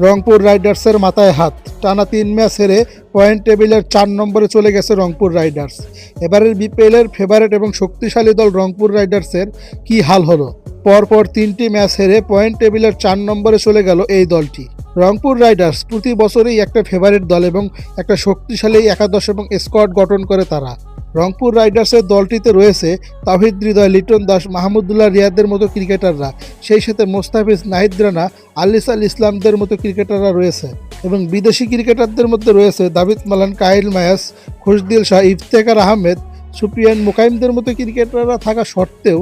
রংপুর রাইডার্সের মাথায় হাত, টানা 3 ম্যাচ হেরে পয়েন্ট টেবিলের 4 নম্বরে চলে গেছে রংপুর রাইডার্স। এবারের বিপিএলের ফেভারিট এবং শক্তিশালী দল রংপুর রাইডার্সের কি হাল হলো? পরপর 3টি ম্যাচ হেরে পয়েন্ট টেবিলের 4 নম্বরে চলে গেল এই দলটি। রংপুর রাইডার্স প্রতি বছরই একটা ফেভারিট দল এবং একটা শক্তিশালী একাদশ এবং স্কোয়াড গঠন করে তারা। রংপুর রাইডার্সের দলটিতে রয়েছে তাওহিদ হৃদয়, লিটন দাস, মাহমুদুল্লাহ রিয়াদের মতো ক্রিকেটাররা, সেই সাথে মোস্তাফিজ, নাহিদ রানা, আলিস আল ইসলামদের মতো ক্রিকেটাররা রয়েছে এবং বিদেশি ক্রিকেটারদের মধ্যে রয়েছে দাভিদ মালান, কাইল মায়াস, খুশদিল শাহ, ইফতেখার আহমেদ, সুপিয়ান মুকাইমদের মতো ক্রিকেটাররা থাকা সত্ত্বেও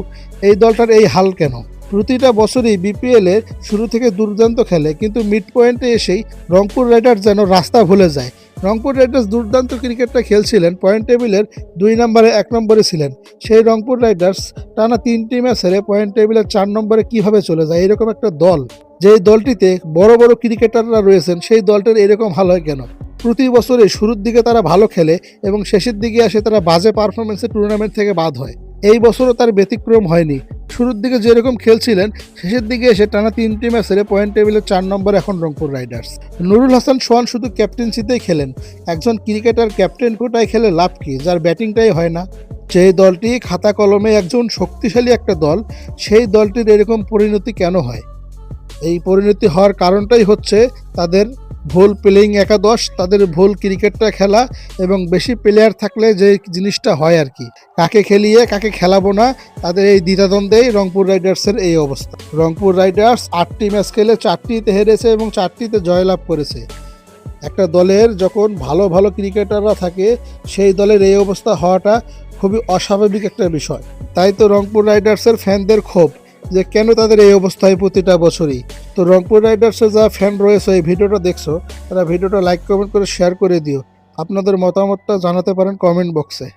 এই দলটার এই হাল কেন? প্রতিটা বছরই বিপিএলের শুরু থেকে দুর্দান্ত খেলে, কিন্তু মিড পয়েন্টে এসেই রংপুর রাইডার্স যেন রাস্তা ভুলে যায়। রংপুর রাইডার্স দুর্দান্ত ক্রিকেটটা খেলছিলেন, পয়েন্ট টেবিলের 2 নম্বরে 1 নম্বরে ছিলেন। সেই রংপুর রাইডার্স টানা 3টি ম্যাচ হেরে পয়েন্ট টেবিলের 4 নম্বরে কীভাবে চলে যায়? এরকম একটা দল, যেই দলটিতে বড় বড় ক্রিকেটাররা রয়েছেন, সেই দলটার এরকম হাল হয় কেন? প্রতি বছরে শুরুর দিকে তারা ভালো খেলে এবং শেষের দিকে আসে তারা বাজে পারফরমেন্সে টুর্নামেন্ট থেকে বাদ হয়। এই বছরও তার ব্যতিক্রম হয়নি। শুরুর দিকে যেরকম খেলছিলেন, শেষের দিকে এসে টানা 3টি ম্যাচ হেরে পয়েন্ট টেবিলের 4 নম্বরে এখন রংপুর রাইডার্স। নুরুল হাসান সোহান শুধু ক্যাপ্টেন্সিতেই খেলেন। একজন ক্রিকেটার ক্যাপ্টেন কোটায় খেলে লাভ কি, যার ব্যাটিংটাই হয় না? যেই দলটি খাতা কলমে একজন শক্তিশালী একটা দল, সেই দলটির এরকম পরিণতি কেন হয়? এই পরিণতি হওয়ার কারণটাই হচ্ছে তাদের ভুল প্লেয়িং একাদশ, তাদের ভুল ক্রিকেটটা খেলা এবং বেশি প্লেয়ার থাকলে যে জিনিসটা হয় আর কি, কাকে খেলিয়ে কাকে খেলাবো না, তাদের এই দ্বিধাদ্বন্দ্বেই রংপুর রাইডার্সের এই অবস্থা। রংপুর রাইডার্স 8টি ম্যাচ খেলে 4টিতে হেরেছে এবং 4টিতে জয়লাভ করেছে। একটা দলের যখন ভালো ভালো ক্রিকেটাররা থাকে, সেই দলের এই অবস্থা হওয়াটা খুবই অস্বাভাবিক একটা বিষয়। তাই তো রংপুর রাইডার্সের ফ্যানদের ক্ষোভ যে কেন তাদের এই অবস্থায় প্রতিটা বছরই। তো রংপুর রাইডার্সের যা ফ্যান রয়েছে, এই ভিডিওটা দেখছো, তারা ভিডিওটা লাইক কমেন্ট করে শেয়ার করে দিও। আপনাদের মতামতটা জানাতে পারেন কমেন্ট বক্সে।